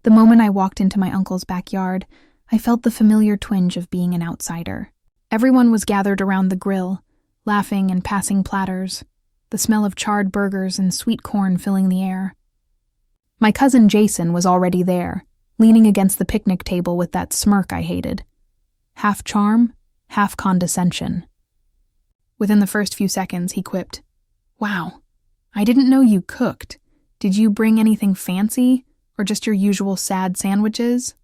The moment I walked into my uncle's backyard, I felt the familiar twinge of being an outsider. Everyone was gathered around the grill, laughing and passing platters, the smell of charred burgers and sweet corn filling the air. My cousin Jason was already there, leaning against the picnic table with that smirk I hated. Half charm, half condescension. Within the first few seconds, he quipped, "Wow, I didn't know you cooked. Did you bring anything fancy, or just your usual sad sandwiches?"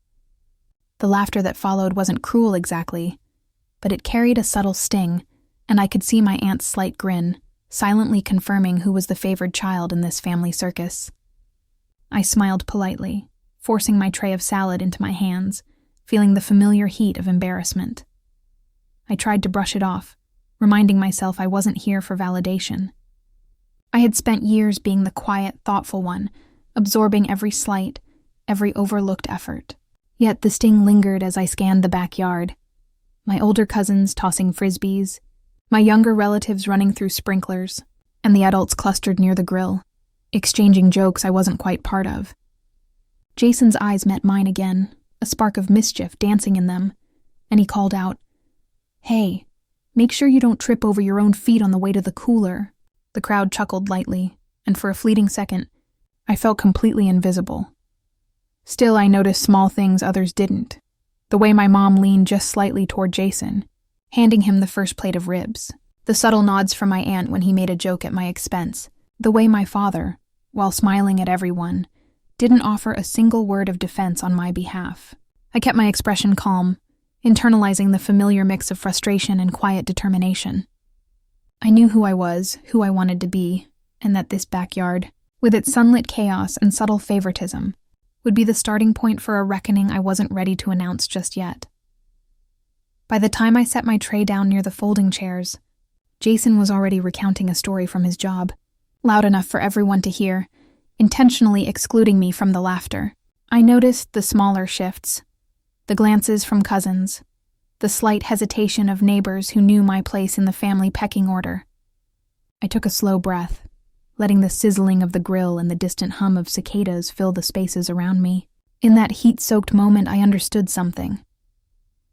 The laughter that followed wasn't cruel exactly, but it carried a subtle sting, and I could see my aunt's slight grin, silently confirming who was the favored child in this family circus. I smiled politely, forcing my tray of salad into my hands, feeling the familiar heat of embarrassment. I tried to brush it off, reminding myself I wasn't here for validation. I had spent years being the quiet, thoughtful one, absorbing every slight, every overlooked effort. Yet the sting lingered as I scanned the backyard. My older cousins tossing frisbees, my younger relatives running through sprinklers, and the adults clustered near the grill, exchanging jokes I wasn't quite part of. Jason's eyes met mine again, a spark of mischief dancing in them, and he called out, "Hey, make sure you don't trip over your own feet on the way to the cooler." The crowd chuckled lightly, and for a fleeting second, I felt completely invisible. Still, I noticed small things others didn't. The way my mom leaned just slightly toward Jason, handing him the first plate of ribs. The subtle nods from my aunt when he made a joke at my expense. The way my father, while smiling at everyone, didn't offer a single word of defense on my behalf. I kept my expression calm, internalizing the familiar mix of frustration and quiet determination. I knew who I was, who I wanted to be, and that this backyard, with its sunlit chaos and subtle favoritism, would be the starting point for a reckoning I wasn't ready to announce just yet. By the time I set my tray down near the folding chairs, Jason was already recounting a story from his job, loud enough for everyone to hear, intentionally excluding me from the laughter. I noticed the smaller shifts, the glances from cousins, the slight hesitation of neighbors who knew my place in the family pecking order. I took a slow breath, letting the sizzling of the grill and the distant hum of cicadas fill the spaces around me. In that heat-soaked moment, I understood something.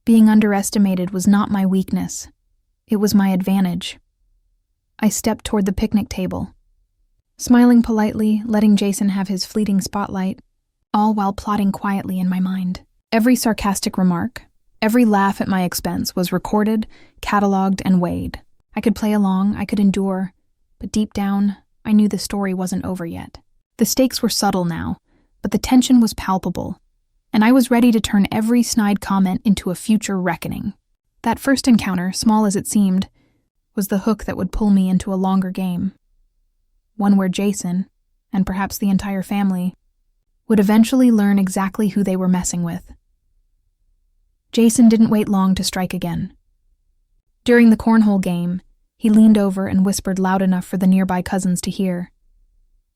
Being underestimated was not my weakness. It was my advantage. I stepped toward the picnic table, smiling politely, letting Jason have his fleeting spotlight, all while plotting quietly in my mind. Every sarcastic remark, every laugh at my expense was recorded, cataloged, and weighed. I could play along, I could endure, but deep down, I knew the story wasn't over yet. The stakes were subtle now, but the tension was palpable, and I was ready to turn every snide comment into a future reckoning. That first encounter, small as it seemed, was the hook that would pull me into a longer game. One where Jason, and perhaps the entire family, would eventually learn exactly who they were messing with. Jason didn't wait long to strike again. During the cornhole game, he leaned over and whispered loud enough for the nearby cousins to hear.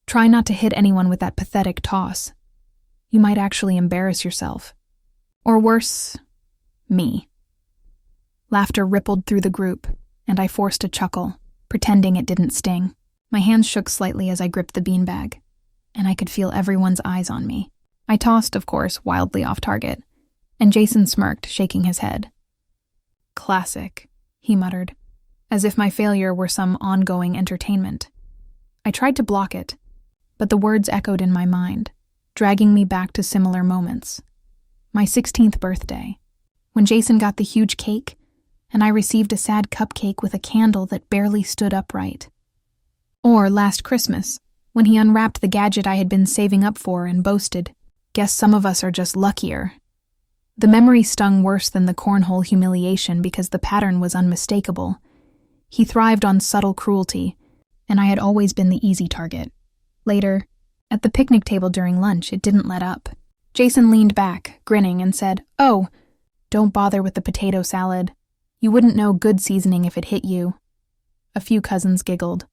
"Try not to hit anyone with that pathetic toss. You might actually embarrass yourself. Or worse, me." Laughter rippled through the group, and I forced a chuckle, pretending it didn't sting. My hands shook slightly as I gripped the beanbag, and I could feel everyone's eyes on me. I tossed, of course, wildly off target, and Jason smirked, shaking his head. "Classic," he muttered, as if my failure were some ongoing entertainment. I tried to block it, but the words echoed in my mind, dragging me back to similar moments. My 16th birthday, when Jason got the huge cake, and I received a sad cupcake with a candle that barely stood upright. Or last Christmas, when he unwrapped the gadget I had been saving up for and boasted, "Guess some of us are just luckier." The memory stung worse than the cornhole humiliation because the pattern was unmistakable. He thrived on subtle cruelty, and I had always been the easy target. Later, at the picnic table during lunch, it didn't let up. Jason leaned back, grinning, and said, "Oh, don't bother with the potato salad. You wouldn't know good seasoning if it hit you." A few cousins giggled,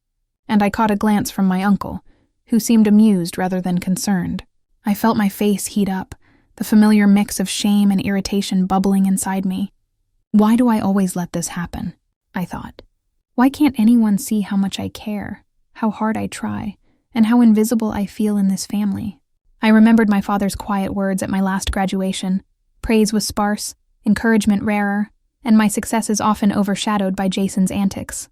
and I caught a glance from my uncle, who seemed amused rather than concerned. I felt my face heat up, the familiar mix of shame and irritation bubbling inside me. Why do I always let this happen? I thought. Why can't anyone see how much I care, how hard I try, and how invisible I feel in this family? I remembered my father's quiet words at my last graduation. Praise was sparse, encouragement rarer, and my successes often overshadowed by Jason's antics.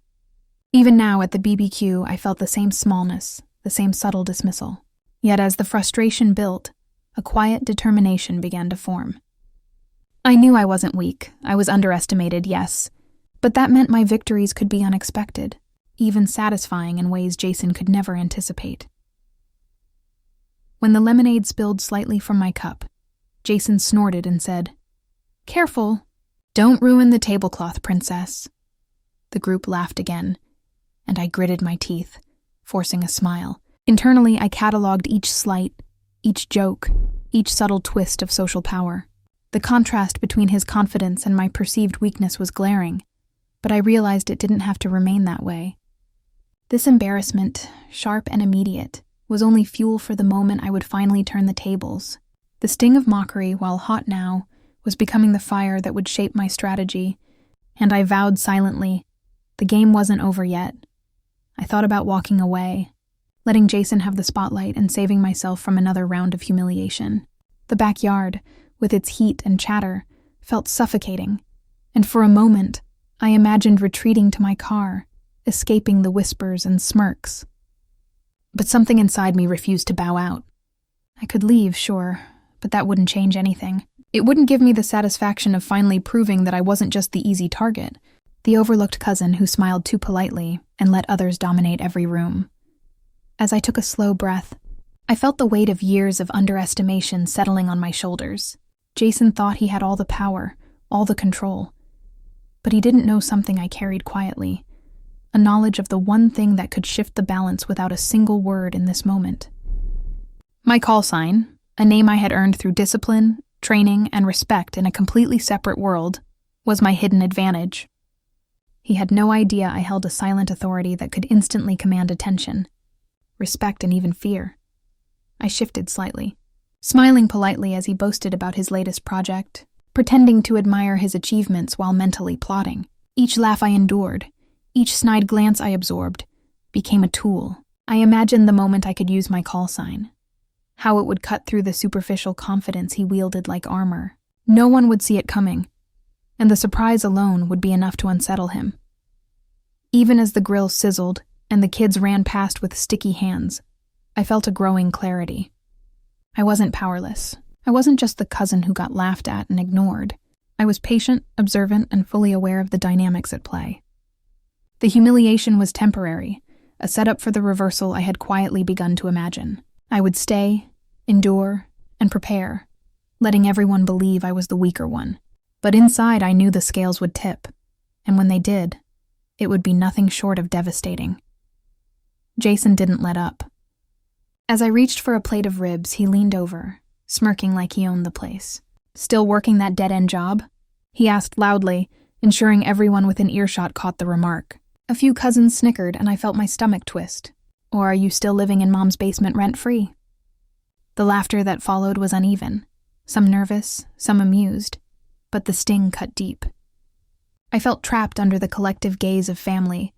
Even now at the BBQ, I felt the same smallness, the same subtle dismissal. Yet as the frustration built, a quiet determination began to form. I knew I wasn't weak. I was underestimated, yes, but that meant my victories could be unexpected, even satisfying in ways Jason could never anticipate. When the lemonade spilled slightly from my cup, Jason snorted and said, "Careful. Don't ruin the tablecloth, princess." The group laughed again, and I gritted my teeth, forcing a smile. Internally, I catalogued each slight, each joke, each subtle twist of social power. The contrast between his confidence and my perceived weakness was glaring, but I realized it didn't have to remain that way. This embarrassment, sharp and immediate, was only fuel for the moment I would finally turn the tables. The sting of mockery, while hot now, was becoming the fire that would shape my strategy, and I vowed silently, the game wasn't over yet. I thought about walking away, letting Jason have the spotlight and saving myself from another round of humiliation. The backyard, with its heat and chatter, felt suffocating, and for a moment, I imagined retreating to my car, escaping the whispers and smirks. But something inside me refused to bow out. I could leave, sure, but that wouldn't change anything. It wouldn't give me the satisfaction of finally proving that I wasn't just the easy target, the overlooked cousin who smiled too politely and let others dominate every room. As I took a slow breath, I felt the weight of years of underestimation settling on my shoulders. Jason thought he had all the power, all the control. But he didn't know something I carried quietly, a knowledge of the one thing that could shift the balance without a single word in this moment. My call sign, a name I had earned through discipline, training, and respect in a completely separate world, was my hidden advantage. He had no idea I held a silent authority that could instantly command attention, respect, and even fear. I shifted slightly, smiling politely as he boasted about his latest project, pretending to admire his achievements while mentally plotting. Each laugh I endured, each snide glance I absorbed, became a tool. I imagined the moment I could use my call sign, how it would cut through the superficial confidence he wielded like armor. No one would see it coming, and the surprise alone would be enough to unsettle him. Even as the grill sizzled and the kids ran past with sticky hands, I felt a growing clarity. I wasn't powerless. I wasn't just the cousin who got laughed at and ignored. I was patient, observant, and fully aware of the dynamics at play. The humiliation was temporary, a setup for the reversal I had quietly begun to imagine. I would stay, endure, and prepare, letting everyone believe I was the weaker one. But inside I knew the scales would tip, and when they did, it would be nothing short of devastating. Jason didn't let up. As I reached for a plate of ribs, he leaned over, smirking like he owned the place. "Still working that dead-end job?" he asked loudly, ensuring everyone within earshot caught the remark. A few cousins snickered, and I felt my stomach twist. "Or are you still living in Mom's basement rent-free?" The laughter that followed was uneven, some nervous, some amused, but the sting cut deep. I felt trapped under the collective gaze of family,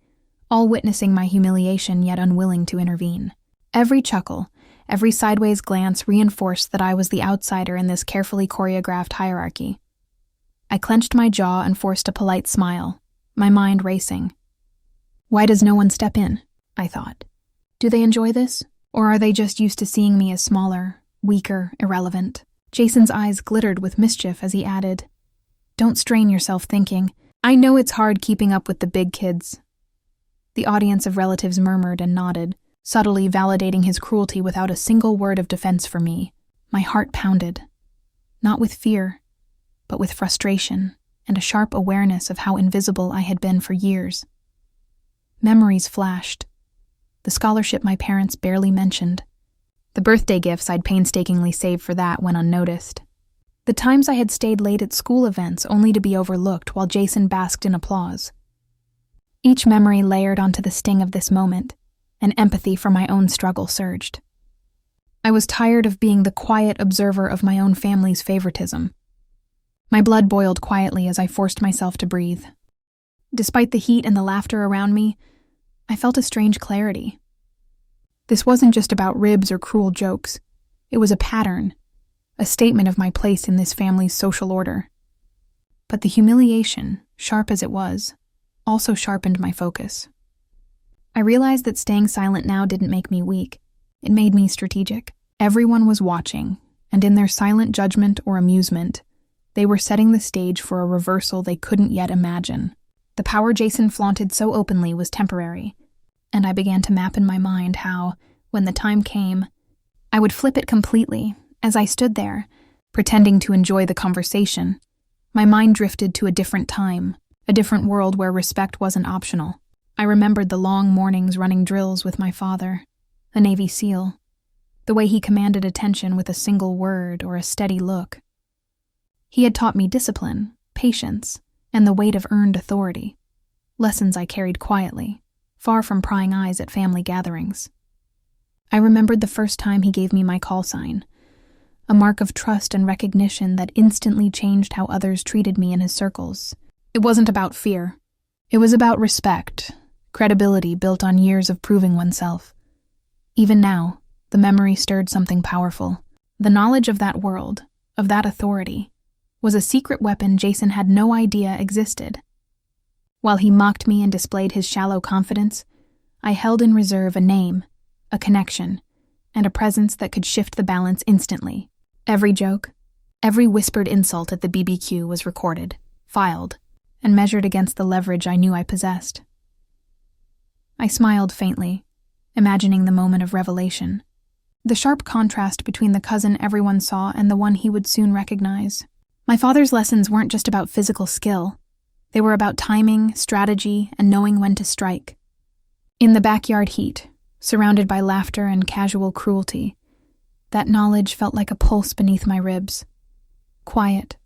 all witnessing my humiliation yet unwilling to intervene. Every chuckle, every sideways glance reinforced that I was the outsider in this carefully choreographed hierarchy. I clenched my jaw and forced a polite smile, my mind racing. Why does no one step in? I thought. Do they enjoy this? Or are they just used to seeing me as smaller, weaker, irrelevant? Jason's eyes glittered with mischief as he added, "Don't strain yourself thinking. I know it's hard keeping up with the big kids." The audience of relatives murmured and nodded, subtly validating his cruelty without a single word of defense for me. My heart pounded, not with fear, but with frustration and a sharp awareness of how invisible I had been for years. Memories flashed. The scholarship my parents barely mentioned. The birthday gifts I'd painstakingly saved for that went unnoticed. The times I had stayed late at school events only to be overlooked while Jason basked in applause. Each memory layered onto the sting of this moment, and empathy for my own struggle surged. I was tired of being the quiet observer of my own family's favoritism. My blood boiled quietly as I forced myself to breathe. Despite the heat and the laughter around me, I felt a strange clarity. This wasn't just about ribs or cruel jokes. It was a pattern, a statement of my place in this family's social order. But the humiliation, sharp as it was, also sharpened my focus. I realized that staying silent now didn't make me weak. It made me strategic. Everyone was watching, and in their silent judgment or amusement, they were setting the stage for a reversal they couldn't yet imagine. The power Jason flaunted so openly was temporary, and I began to map in my mind how, when the time came, I would flip it completely. As I stood there, pretending to enjoy the conversation, my mind drifted to a different time, a different world where respect wasn't optional. I remembered the long mornings running drills with my father, a Navy SEAL, the way he commanded attention with a single word or a steady look. He had taught me discipline, patience, and the weight of earned authority, lessons I carried quietly, far from prying eyes at family gatherings. I remembered the first time he gave me my call sign, a mark of trust and recognition that instantly changed how others treated me in his circles. It wasn't about fear. It was about respect, credibility built on years of proving oneself. Even now, the memory stirred something powerful. The knowledge of that world, of that authority, was a secret weapon Jason had no idea existed. While he mocked me and displayed his shallow confidence, I held in reserve a name, a connection, and a presence that could shift the balance instantly. Every joke, every whispered insult at the BBQ was recorded, filed, and measured against the leverage I knew I possessed. I smiled faintly, imagining the moment of revelation, the sharp contrast between the cousin everyone saw and the one he would soon recognize. My father's lessons weren't just about physical skill. They were about timing, strategy, and knowing when to strike. In the backyard heat, surrounded by laughter and casual cruelty, that knowledge felt like a pulse beneath my ribs. Quiet,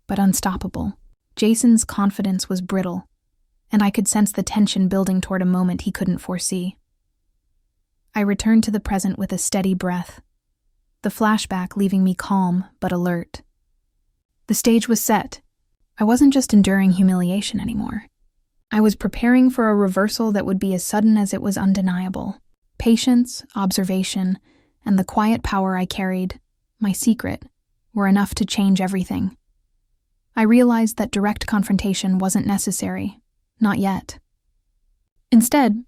but unstoppable. Jason's confidence was brittle, and I could sense the tension building toward a moment he couldn't foresee. I returned to the present with a steady breath, the flashback leaving me calm but alert. The stage was set. I wasn't just enduring humiliation anymore. I was preparing for a reversal that would be as sudden as it was undeniable. Patience, observation, and the quiet power I carried, my secret, were enough to change everything. I realized that direct confrontation wasn't necessary, not yet. Instead,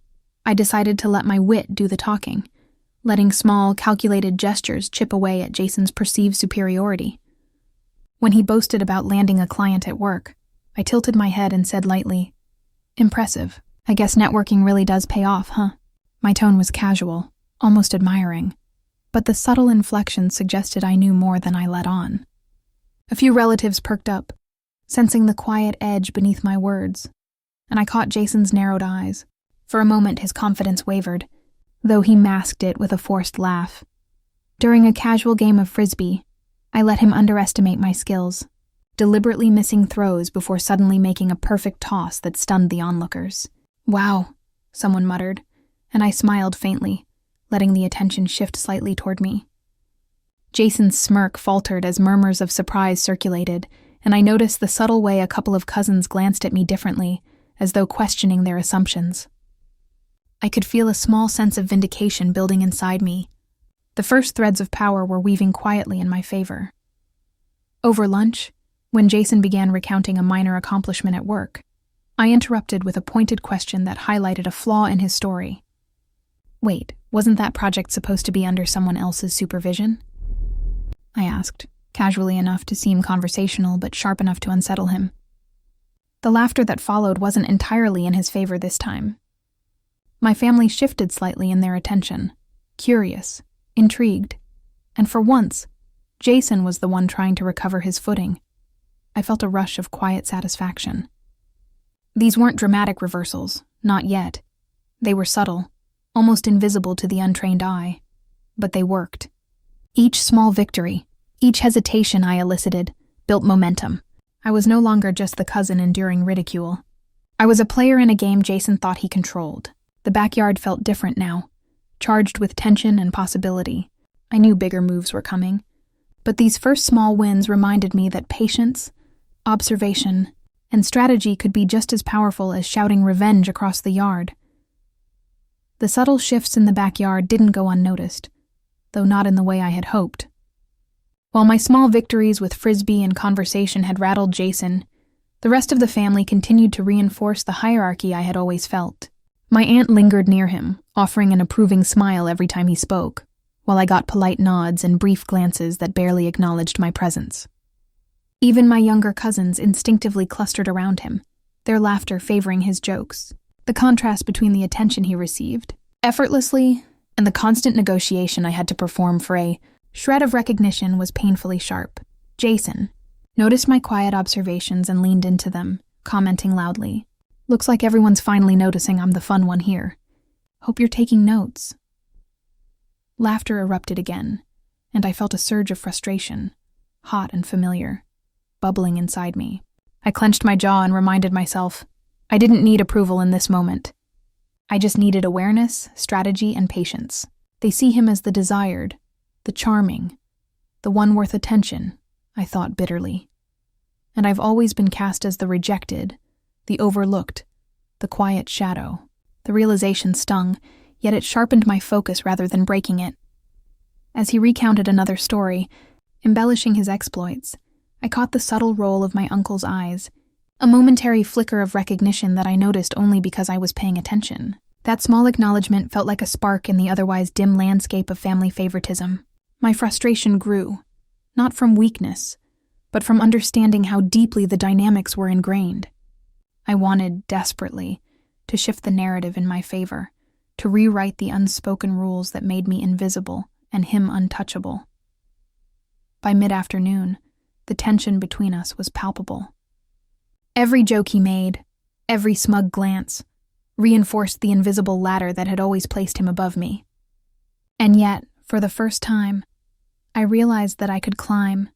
I decided to let my wit do the talking, letting small, calculated gestures chip away at Jason's perceived superiority. When he boasted about landing a client at work, I tilted my head and said lightly, "Impressive. I guess networking really does pay off, huh?" My tone was casual, almost admiring, but the subtle inflection suggested I knew more than I let on. A few relatives perked up, sensing the quiet edge beneath my words, and I caught Jason's narrowed eyes. For a moment his confidence wavered, though he masked it with a forced laugh. During a casual game of frisbee, I let him underestimate my skills, deliberately missing throws before suddenly making a perfect toss that stunned the onlookers. "Wow," someone muttered, and I smiled faintly, letting the attention shift slightly toward me. Jason's smirk faltered as murmurs of surprise circulated, and I noticed the subtle way a couple of cousins glanced at me differently, as though questioning their assumptions. I could feel a small sense of vindication building inside me. The first threads of power were weaving quietly in my favor. Over lunch, when Jason began recounting a minor accomplishment at work, I interrupted with a pointed question that highlighted a flaw in his story. "Wait, wasn't that project supposed to be under someone else's supervision?" I asked, casually enough to seem conversational but sharp enough to unsettle him. The laughter that followed wasn't entirely in his favor this time. My family shifted slightly in their attention, curious, intrigued, and for once, Jason was the one trying to recover his footing. I felt a rush of quiet satisfaction. These weren't dramatic reversals, not yet. They were subtle, almost invisible to the untrained eye, but they worked. Each small victory, each hesitation I elicited, built momentum. I was no longer just the cousin enduring ridicule. I was a player in a game Jason thought he controlled. The backyard felt different now, charged with tension and possibility. I knew bigger moves were coming, but these first small wins reminded me that patience, observation, and strategy could be just as powerful as shouting revenge across the yard. The subtle shifts in the backyard didn't go unnoticed, though not in the way I had hoped. While my small victories with Frisbee and conversation had rattled Jason, the rest of the family continued to reinforce the hierarchy I had always felt. My aunt lingered near him, offering an approving smile every time he spoke, while I got polite nods and brief glances that barely acknowledged my presence. Even my younger cousins instinctively clustered around him, their laughter favoring his jokes. The contrast between the attention he received, effortlessly, and the constant negotiation I had to perform for a shred of recognition was painfully sharp. Jason noticed my quiet observations and leaned into them, commenting loudly, "Looks like everyone's finally noticing I'm the fun one here. Hope you're taking notes." Laughter erupted again, and I felt a surge of frustration, hot and familiar, bubbling inside me. I clenched my jaw and reminded myself, I didn't need approval in this moment. I just needed awareness, strategy, and patience. They see him as the desired, the charming, the one worth attention, I thought bitterly. And I've always been cast as the rejected, the overlooked, the quiet shadow. The realization stung, yet it sharpened my focus rather than breaking it. As he recounted another story, embellishing his exploits, I caught the subtle roll of my uncle's eyes, a momentary flicker of recognition that I noticed only because I was paying attention. That small acknowledgement felt like a spark in the otherwise dim landscape of family favoritism. My frustration grew, not from weakness, but from understanding how deeply the dynamics were ingrained. I wanted, desperately, to shift the narrative in my favor, to rewrite the unspoken rules that made me invisible and him untouchable. By mid-afternoon, the tension between us was palpable. Every joke he made, every smug glance, reinforced the invisible ladder that had always placed him above me. And yet, for the first time, I realized that I could climb,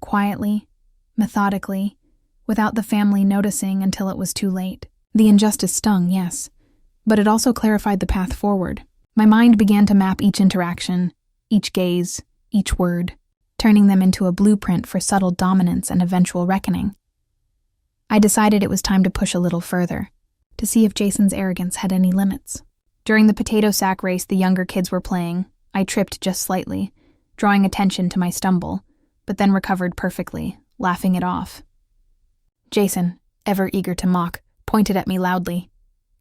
quietly, methodically, without the family noticing until it was too late. The injustice stung, yes, but it also clarified the path forward. My mind began to map each interaction, each gaze, each word, turning them into a blueprint for subtle dominance and eventual reckoning. I decided it was time to push a little further, to see if Jason's arrogance had any limits. During the potato sack race the younger kids were playing, I tripped just slightly, drawing attention to my stumble, but then recovered perfectly, laughing it off. Jason, ever eager to mock, pointed at me loudly.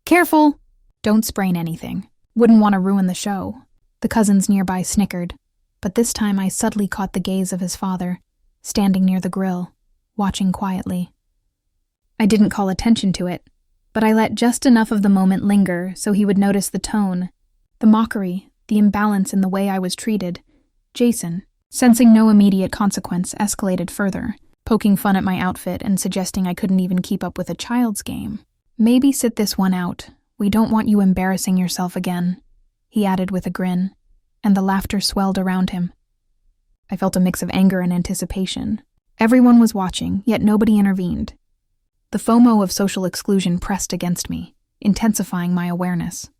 "Careful! Don't sprain anything. Wouldn't want to ruin the show." The cousins nearby snickered, but this time I subtly caught the gaze of his father, standing near the grill, watching quietly. I didn't call attention to it, but I let just enough of the moment linger so he would notice the tone, the mockery, the imbalance in the way I was treated. Jason, sensing no immediate consequence, escalated further, poking fun at my outfit and suggesting I couldn't even keep up with a child's game. "Maybe sit this one out. We don't want you embarrassing yourself again," he added with a grin, and the laughter swelled around him. I felt a mix of anger and anticipation. Everyone was watching, yet nobody intervened. The FOMO of social exclusion pressed against me, intensifying my awareness.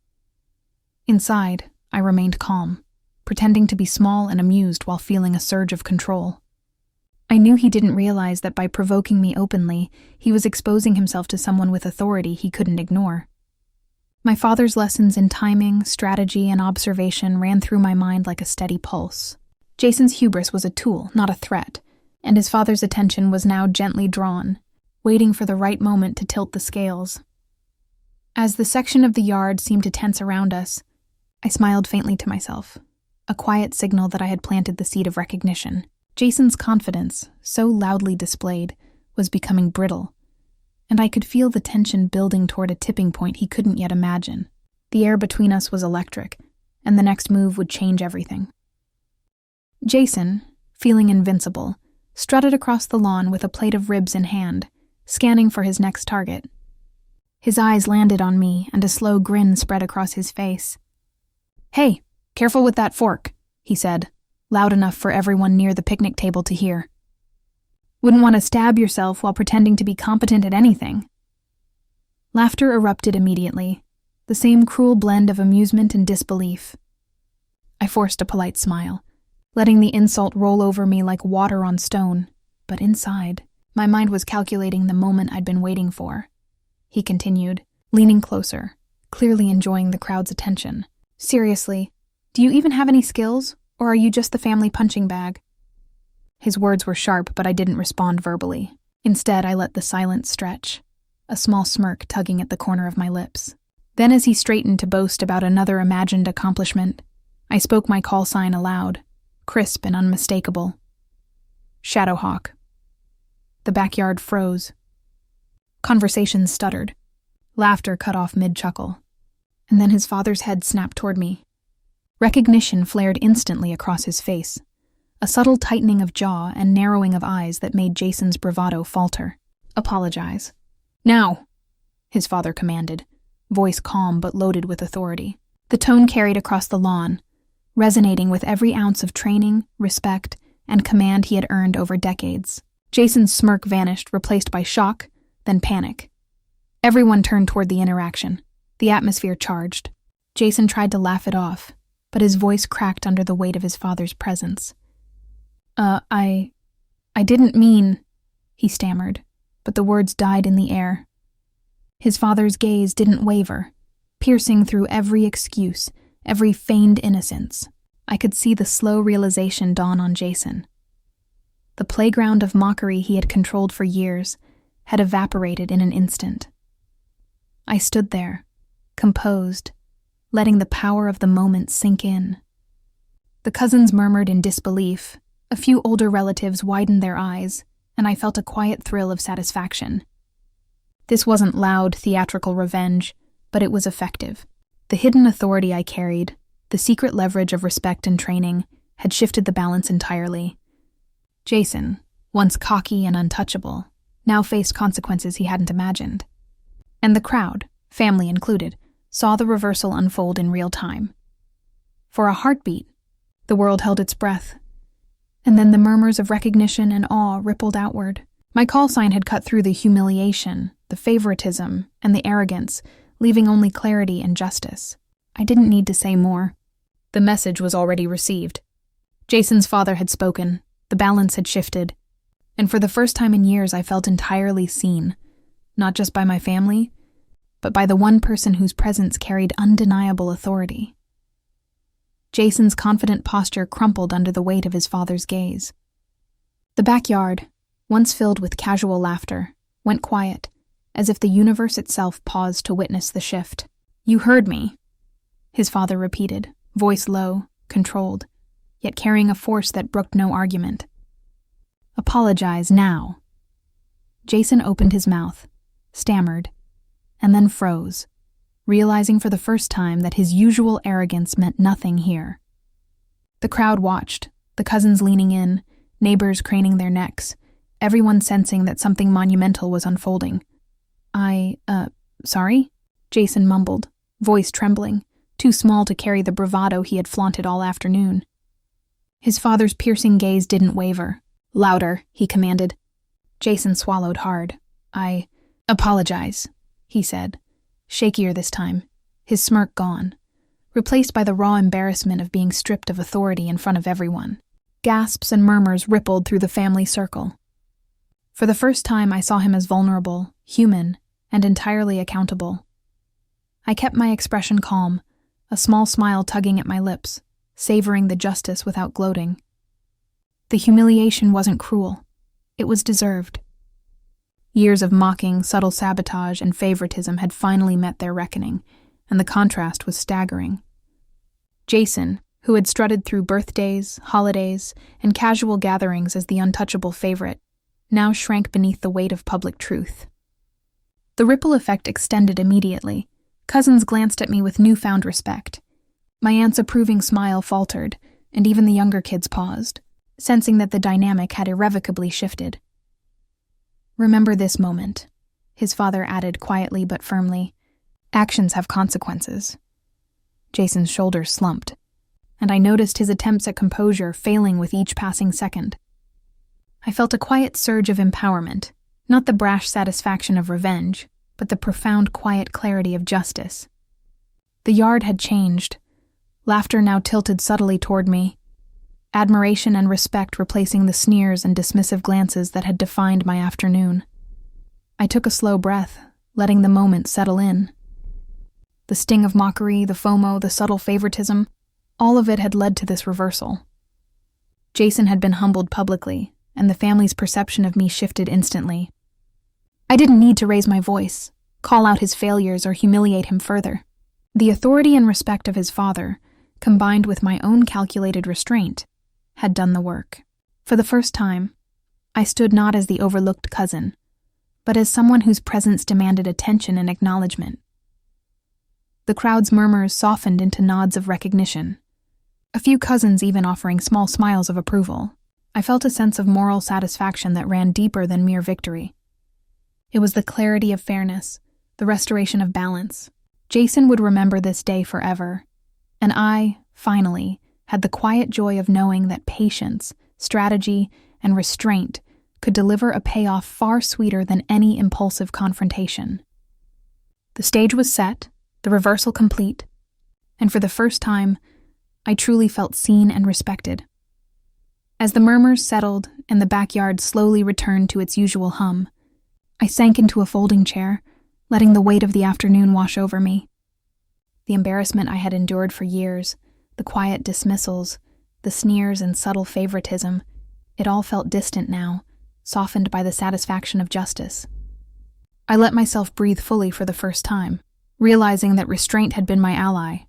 Inside, I remained calm, pretending to be small and amused while feeling a surge of control. I knew he didn't realize that by provoking me openly, he was exposing himself to someone with authority he couldn't ignore. My father's lessons in timing, strategy, and observation ran through my mind like a steady pulse. Jason's hubris was a tool, not a threat, and his father's attention was now gently drawn, waiting for the right moment to tilt the scales. As the section of the yard seemed to tense around us, I smiled faintly to myself, a quiet signal that I had planted the seed of recognition. Jason's confidence, so loudly displayed, was becoming brittle, and I could feel the tension building toward a tipping point he couldn't yet imagine. The air between us was electric, and the next move would change everything. Jason, feeling invincible, strutted across the lawn with a plate of ribs in hand, scanning for his next target. His eyes landed on me, and a slow grin spread across his face. "Hey, careful with that fork," he said, loud enough for everyone near the picnic table to hear. "Wouldn't want to stab yourself while pretending to be competent at anything." Laughter erupted immediately, the same cruel blend of amusement and disbelief. I forced a polite smile, letting the insult roll over me like water on stone, but inside, my mind was calculating the moment I'd been waiting for. He continued, leaning closer, clearly enjoying the crowd's attention. "Seriously, do you even have any skills, or are you just the family punching bag?" His words were sharp, but I didn't respond verbally. Instead, I let the silence stretch, a small smirk tugging at the corner of my lips. Then, as he straightened to boast about another imagined accomplishment, I spoke my call sign aloud, crisp and unmistakable. Shadowhawk. The backyard froze. Conversation stuttered. Laughter cut off mid-chuckle. And then his father's head snapped toward me. Recognition flared instantly across his face, a subtle tightening of jaw and narrowing of eyes that made Jason's bravado falter. Apologize. Now, his father commanded, voice calm but loaded with authority. The tone carried across the lawn, resonating with every ounce of training, respect, and command he had earned over decades. Jason's smirk vanished, replaced by shock, then panic. Everyone turned toward the interaction, the atmosphere charged. Jason tried to laugh it off, but his voice cracked under the weight of his father's presence. I didn't mean," he stammered, but the words died in the air. His father's gaze didn't waver, piercing through every excuse, every feigned innocence. I could see the slow realization dawn on Jason. The playground of mockery he had controlled for years had evaporated in an instant. I stood there, composed, letting the power of the moment sink in. The cousins murmured in disbelief, a few older relatives widened their eyes, and I felt a quiet thrill of satisfaction. This wasn't loud, theatrical revenge, but it was effective. The hidden authority I carried, the secret leverage of respect and training, had shifted the balance entirely. Jason, once cocky and untouchable, now faced consequences he hadn't imagined. And the crowd, family included, saw the reversal unfold in real time. For a heartbeat, the world held its breath, and then the murmurs of recognition and awe rippled outward. My call sign had cut through the humiliation, the favoritism, and the arrogance, leaving only clarity and justice. I didn't need to say more. The message was already received. Jason's father had spoken, the balance had shifted, and for the first time in years I felt entirely seen, not just by my family, but by the one person whose presence carried undeniable authority. Jason's confident posture crumpled under the weight of his father's gaze. The backyard, once filled with casual laughter, went quiet, as if the universe itself paused to witness the shift. "You heard me," his father repeated, voice low, controlled, yet carrying a force that brooked no argument. "Apologize now." Jason opened his mouth, stammered, and then froze, realizing for the first time that his usual arrogance meant nothing here. The crowd watched, the cousins leaning in, neighbors craning their necks, everyone sensing that something monumental was unfolding. Sorry?" Jason mumbled, voice trembling, too small to carry the bravado he had flaunted all afternoon. His father's piercing gaze didn't waver. "Louder," he commanded. Jason swallowed hard. "I apologize," he said, shakier this time, his smirk gone, replaced by the raw embarrassment of being stripped of authority in front of everyone. Gasps and murmurs rippled through the family circle. For the first time, I saw him as vulnerable, human, and entirely accountable. I kept my expression calm, a small smile tugging at my lips, savoring the justice without gloating. The humiliation wasn't cruel. It was deserved. Years of mocking, subtle sabotage, and favoritism had finally met their reckoning, and the contrast was staggering. Jason, who had strutted through birthdays, holidays, and casual gatherings as the untouchable favorite, now shrank beneath the weight of public truth. The ripple effect extended immediately. Cousins glanced at me with newfound respect. My aunt's approving smile faltered, and even the younger kids paused, sensing that the dynamic had irrevocably shifted. "Remember this moment," his father added quietly but firmly. "Actions have consequences." Jason's shoulders slumped, and I noticed his attempts at composure failing with each passing second. I felt a quiet surge of empowerment, not the brash satisfaction of revenge, but the profound quiet clarity of justice. The yard had changed, laughter now tilted subtly toward me, admiration and respect replacing the sneers and dismissive glances that had defined my afternoon. I took a slow breath, letting the moment settle in. The sting of mockery, the FOMO, the subtle favoritism, all of it had led to this reversal. Jason had been humbled publicly, and the family's perception of me shifted instantly. I didn't need to raise my voice, call out his failures, or humiliate him further. The authority and respect of his father, combined with my own calculated restraint, had done the work. For the first time, I stood not as the overlooked cousin, but as someone whose presence demanded attention and acknowledgement. The crowd's murmurs softened into nods of recognition, a few cousins even offering small smiles of approval. I felt a sense of moral satisfaction that ran deeper than mere victory. It was the clarity of fairness, the restoration of balance. Jason would remember this day forever, and I, finally, had the quiet joy of knowing that patience, strategy, and restraint could deliver a payoff far sweeter than any impulsive confrontation. The stage was set, the reversal complete, and for the first time, I truly felt seen and respected. As the murmurs settled and the backyard slowly returned to its usual hum, I sank into a folding chair, letting the weight of the afternoon wash over me. The embarrassment I had endured for years, the quiet dismissals, the sneers and subtle favoritism, it all felt distant now, softened by the satisfaction of justice. I let myself breathe fully for the first time, realizing that restraint had been my ally.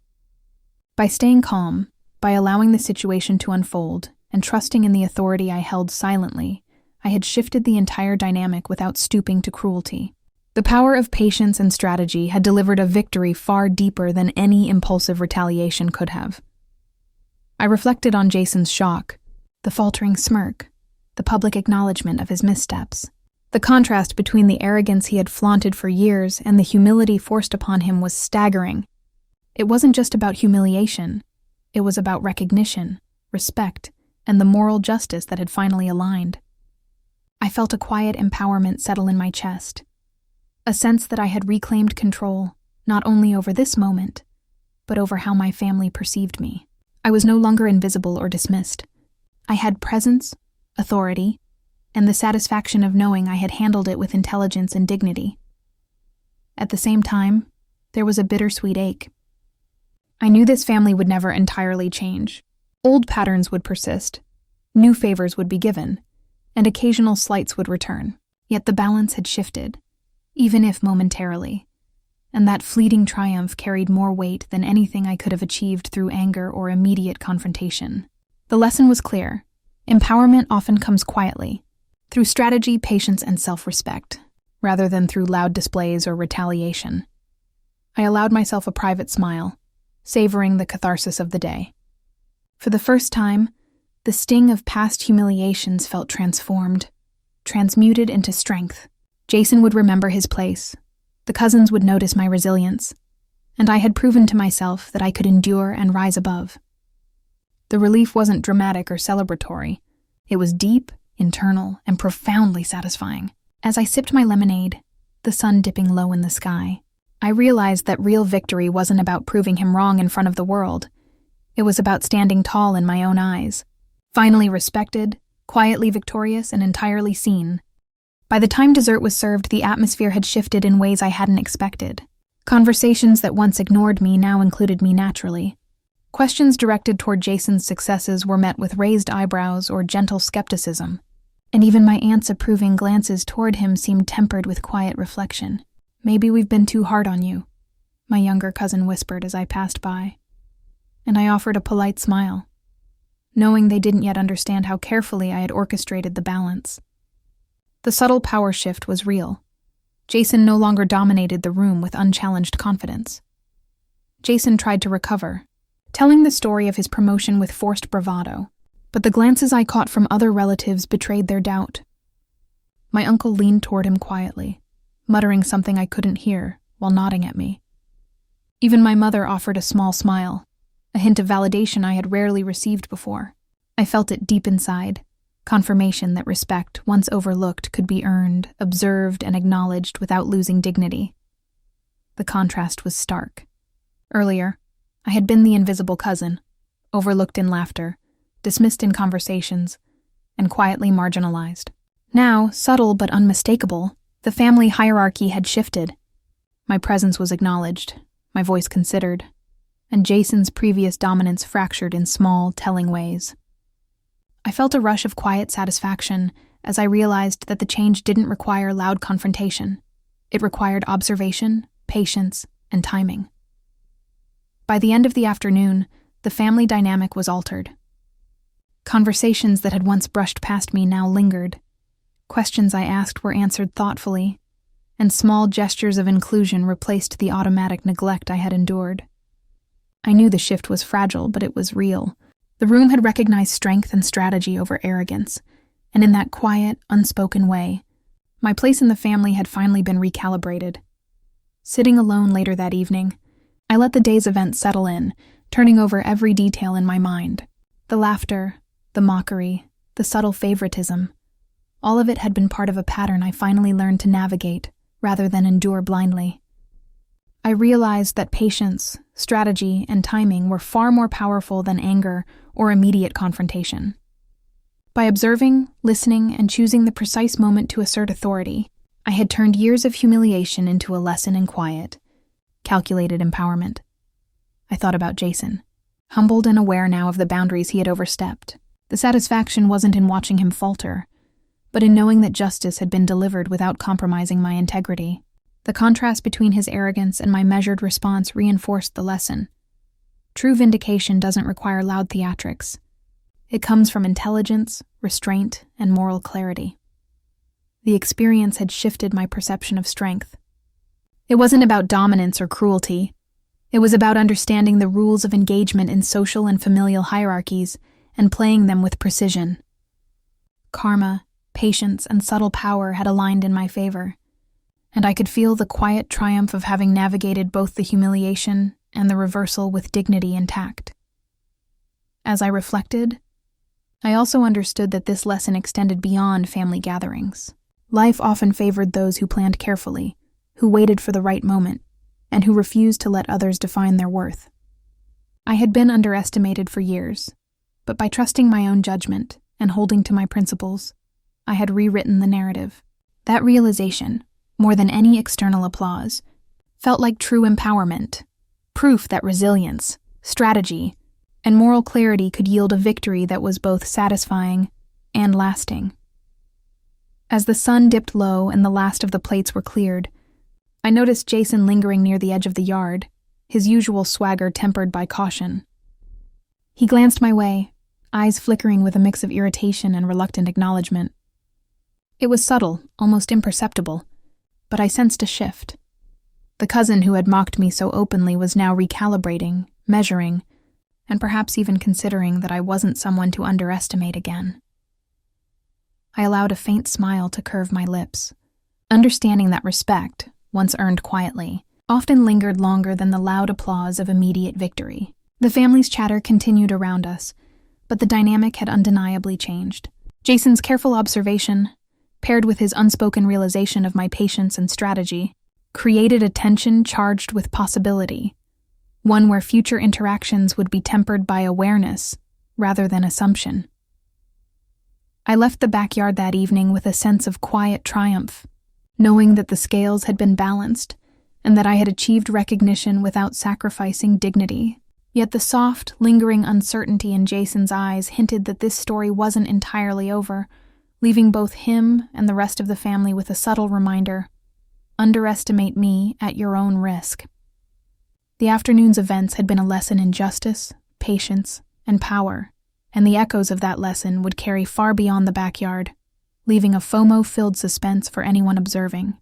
By staying calm, by allowing the situation to unfold, and trusting in the authority I held silently, I had shifted the entire dynamic without stooping to cruelty. The power of patience and strategy had delivered a victory far deeper than any impulsive retaliation could have. I reflected on Jason's shock, the faltering smirk, the public acknowledgement of his missteps. The contrast between the arrogance he had flaunted for years and the humility forced upon him was staggering. It wasn't just about humiliation. It was about recognition, respect, and the moral justice that had finally aligned. I felt a quiet empowerment settle in my chest, a sense that I had reclaimed control, not only over this moment, but over how my family perceived me. I was no longer invisible or dismissed. I had presence, authority, and the satisfaction of knowing I had handled it with intelligence and dignity. At the same time, there was a bittersweet ache. I knew this family would never entirely change. Old patterns would persist, new favors would be given, and occasional slights would return. Yet the balance had shifted, even if momentarily, and that fleeting triumph carried more weight than anything I could have achieved through anger or immediate confrontation. The lesson was clear. Empowerment often comes quietly, through strategy, patience, and self-respect, rather than through loud displays or retaliation. I allowed myself a private smile, savoring the catharsis of the day. For the first time, the sting of past humiliations felt transformed, transmuted into strength. Jason would remember his place, the cousins would notice my resilience, and I had proven to myself that I could endure and rise above. The relief wasn't dramatic or celebratory. It was deep, internal, and profoundly satisfying. As I sipped my lemonade, the sun dipping low in the sky, I realized that real victory wasn't about proving him wrong in front of the world. It was about standing tall in my own eyes, finally respected, quietly victorious, and entirely seen. By the time dessert was served, the atmosphere had shifted in ways I hadn't expected. Conversations that once ignored me now included me naturally. Questions directed toward Jason's successes were met with raised eyebrows or gentle skepticism, and even my aunt's approving glances toward him seemed tempered with quiet reflection. "Maybe we've been too hard on you," my younger cousin whispered as I passed by, and I offered a polite smile, knowing they didn't yet understand how carefully I had orchestrated the balance. The subtle power shift was real. Jason no longer dominated the room with unchallenged confidence. Jason tried to recover, telling the story of his promotion with forced bravado, but the glances I caught from other relatives betrayed their doubt. My uncle leaned toward him quietly, muttering something I couldn't hear while nodding at me. Even my mother offered a small smile, a hint of validation I had rarely received before. I felt it deep inside, confirmation that respect, once overlooked, could be earned, observed, and acknowledged without losing dignity. The contrast was stark. Earlier, I had been the invisible cousin, overlooked in laughter, dismissed in conversations, and quietly marginalized. Now, subtle but unmistakable, the family hierarchy had shifted. My presence was acknowledged, my voice considered, and Jason's previous dominance fractured in small, telling ways. I I felt a rush of quiet satisfaction as I realized that the change didn't require loud confrontation. It required observation, patience, and timing. By the end of the afternoon, the family dynamic was altered. Conversations that had once brushed past me now lingered. Questions I asked were answered thoughtfully, and small gestures of inclusion replaced the automatic neglect I had endured. I knew the shift was fragile, but it was real. The room had recognized strength and strategy over arrogance, and in that quiet, unspoken way, my place in the family had finally been recalibrated. Sitting alone later that evening, I let the day's events settle in, turning over every detail in my mind. The laughter, the mockery, the subtle favoritism. All of it had been part of a pattern I finally learned to navigate, rather than endure blindly. I realized that patience, strategy, and timing were far more powerful than anger or immediate confrontation. By observing, listening, and choosing the precise moment to assert authority, I had turned years of humiliation into a lesson in quiet, calculated empowerment. I thought about Jason, humbled and aware now of the boundaries he had overstepped. The satisfaction wasn't in watching him falter, but in knowing that justice had been delivered without compromising my integrity. The contrast between his arrogance and my measured response reinforced the lesson. True vindication doesn't require loud theatrics. It comes from intelligence, restraint, and moral clarity. The experience had shifted my perception of strength. It wasn't about dominance or cruelty. It was about understanding the rules of engagement in social and familial hierarchies and playing them with precision. Karma, patience, and subtle power had aligned in my favor, and I could feel the quiet triumph of having navigated both the humiliation and the reversal with dignity and tact. As I reflected, I also understood that this lesson extended beyond family gatherings. Life often favored those who planned carefully, who waited for the right moment, and who refused to let others define their worth. I had been underestimated for years, but by trusting my own judgment and holding to my principles, I had rewritten the narrative. That realization, more than any external applause, felt like true empowerment, proof that resilience, strategy, and moral clarity could yield a victory that was both satisfying and lasting. As the sun dipped low and the last of the plates were cleared, I noticed Jason lingering near the edge of the yard, his usual swagger tempered by caution. He glanced my way, eyes flickering with a mix of irritation and reluctant acknowledgement. It was subtle, almost imperceptible, but I sensed a shift. The cousin who had mocked me so openly was now recalibrating, measuring, and perhaps even considering that I wasn't someone to underestimate again. I allowed a faint smile to curve my lips, understanding that respect, once earned quietly, often lingered longer than the loud applause of immediate victory. The family's chatter continued around us, but the dynamic had undeniably changed. Jason's careful observation, paired with his unspoken realization of my patience and strategy, created a tension charged with possibility, one where future interactions would be tempered by awareness rather than assumption. I left the backyard that evening with a sense of quiet triumph, knowing that the scales had been balanced and that I had achieved recognition without sacrificing dignity. Yet the soft, lingering uncertainty in Jason's eyes hinted that this story wasn't entirely over, leaving both him and the rest of the family with a subtle reminder: underestimate me at your own risk. The afternoon's events had been a lesson in justice, patience, and power, and the echoes of that lesson would carry far beyond the backyard, leaving a FOMO-filled suspense for anyone observing.